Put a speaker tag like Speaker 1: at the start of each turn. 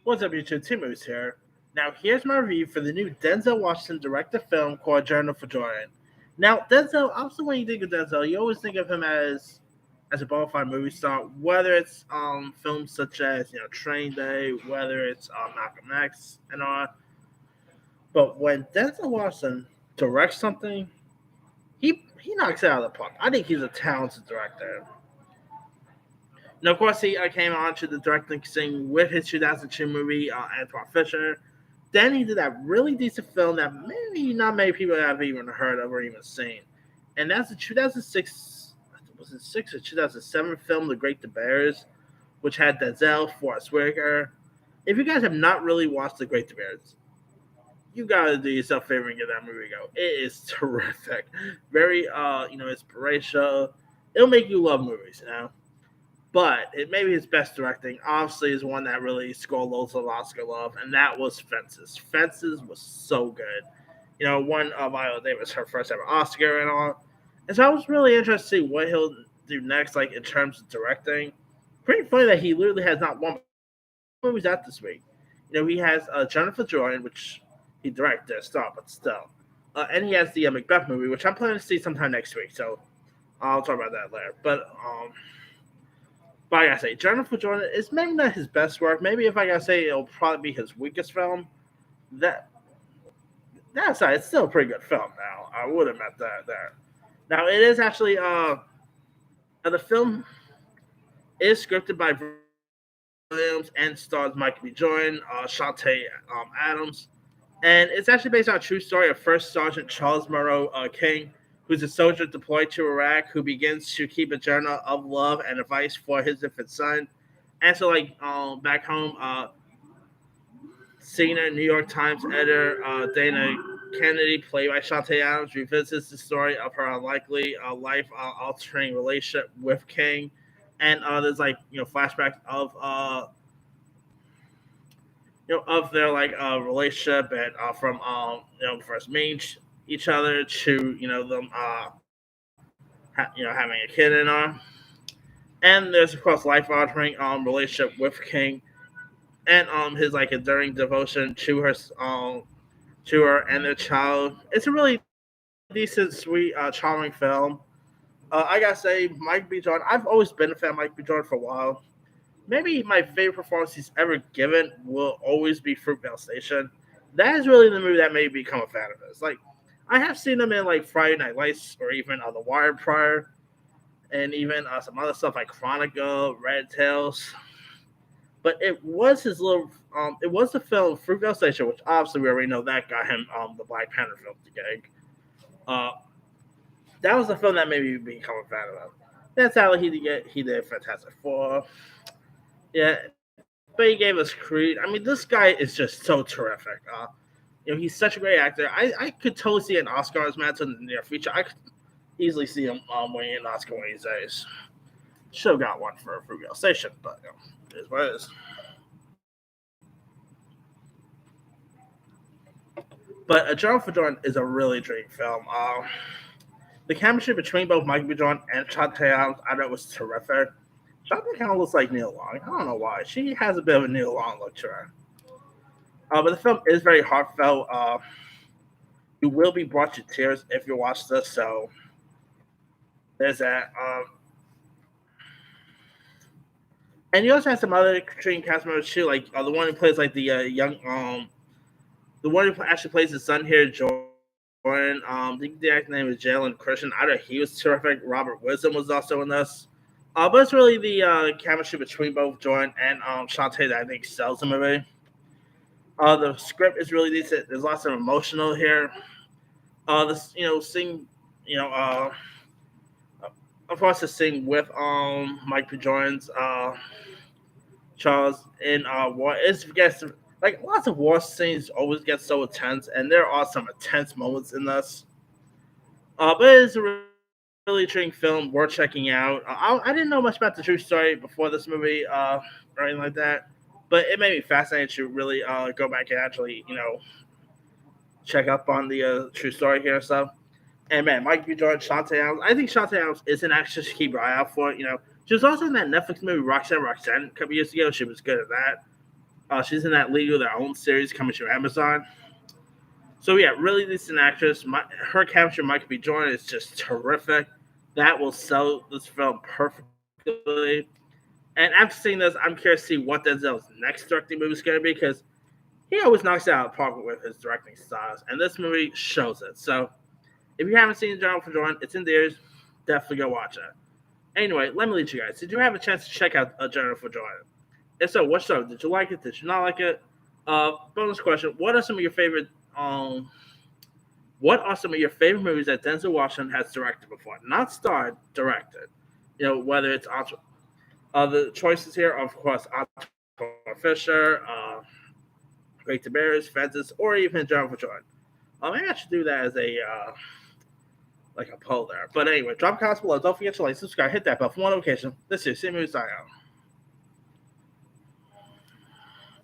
Speaker 1: What's up, YouTube? Tim Moose here. Now, here's my review for the new Denzel Washington directed film called Journal for Jordan. Now, Denzel, obviously, when you think of Denzel, you always think of him as a bona fide movie star, whether it's films such as Train Day, whether it's Malcolm X and all. But when Denzel Washington directs something, he knocks it out of the park. I think he's a talented director. Now, of course, he came on to the directing scene with his 2002 movie, Antoine Fisher. Then he did that really decent film that maybe not many people have even heard of or even seen. And that's the 2006, was it 6 or 2007 film, The Great The Bears, which had Denzel, Forrest Whitaker. If you guys have not really watched The Great The Bears, you gotta do yourself a favor and give that movie a go. It is terrific. Very, inspirational. It'll make you love movies. But it maybe his best directing, obviously, is one that really scored loads of Oscar love, and that was Fences. Fences was so good. One of Viola Davis, her first ever Oscar and all. And so I was really interested to see what he'll do next, like in terms of directing. Pretty funny that he literally has not one movies out this week. He has Jennifer Jordan, which he directed, star, but still. And he has the Macbeth movie, which I'm planning to see sometime next week. So I'll talk about that later. But I gotta say, Jennifer Jordan is maybe not his best work. Maybe if I gotta say, it'll probably be his weakest film. That aside, it's still a pretty good film. Now I would admit that there. Now it is actually the film is scripted by Williams and stars Michael B. Jordan, Shantae Adams, and it's actually based on a true story of First Sergeant Charles Monroe King, who's a soldier deployed to Iraq who begins to keep a journal of love and advice for his infant son. And so, back home, senior New York Times editor Dana Kennedy, played by Shantae Adams, revisits the story of her unlikely life-altering relationship with King. And there's flashbacks of of their relationship and from first meeting each other to them having a kid in her. And there's of course life altering relationship with King and his enduring devotion to her and their child. It's a really decent, sweet, charming film. I gotta say, Mike B. Jordan. I've always been a fan of Mike B. Jordan for a while. Maybe my favorite performance he's ever given will always be Fruitvale Station. That is really the movie that made me become a fan of his. I have seen him in Friday Night Lights or even The Wire prior, and even some other stuff like Chronicle, Red Tails. But it was his little, it was the film Fruitvale Station, which obviously we already know that got him the Black Panther film to gig. That was the film that made me become a fan of him. That's how he did Fantastic Four. Yeah, but he gave us Creed. I mean, this guy is just so terrific. He's such a great actor. I could totally see an Oscar match in the near future. I could easily see him winning an Oscar one of these days. Should have got one for Fruitvale Station, but it is what it is. But A Journal for Jordan is a really dream film. The chemistry between both Michael B. Jordan and Shantae Adams, I thought was terrific. Shantae kind of looks like Neil Long. I don't know why. She has a bit of a Neil Long look to her. But the film is very heartfelt. You will be brought to tears if you watch this. So there's that. And you also have some other Katrina cast members too, the one who plays the young, the one who actually plays the son here, Jordan. The actor's name is Jalen Christian. I thought he was terrific. Robert Wisdom was also in this. But it's really the chemistry between both Jordan and Shantae that I think sells the movie. The script is really decent. There's lots of emotional here. This scene, of course, the scene with Mike B. Jordan's Charles in war. It gets lots of war scenes always get so intense, and there are some intense moments in this. But it's a really intriguing film, worth checking out. I didn't know much about the true story before this movie or anything like that, but it made me fascinated to really go back and actually check up on the true story here and stuff. And man, Mike B. Jordan, Shantae Adams. I think Shantae Adams is an actress to keep your eye out for. She was also in that Netflix movie Roxanne a couple years ago. She was good at that. She's in that League of Their Own series coming to Amazon. So yeah, really decent actress. Her capture, Michael B. Jordan, is just terrific. That will sell this film perfectly. And after seeing this, I'm curious to see what Denzel's next directing movie is going to be because he always knocks it out of the park with his directing styles, and this movie shows it. So if you haven't seen Jennifer Jordan, it's in theaters. Definitely go watch it. Anyway, let me lead you guys. Did you have a chance to check out Jennifer Jordan? If so, what so? Did you like it? Did you not like it? Bonus question: um What are some of your favorite movies that Denzel Washington has directed before? Not starred, directed. Whether it's the choices here are, of course, Antoine Fisher, Great Bears, Fences, or even Jennifer Jordan. Maybe I should do that as a poll there. But anyway, drop comments below. Don't forget to like, subscribe, hit that bell for more notifications. This is Sim Movies.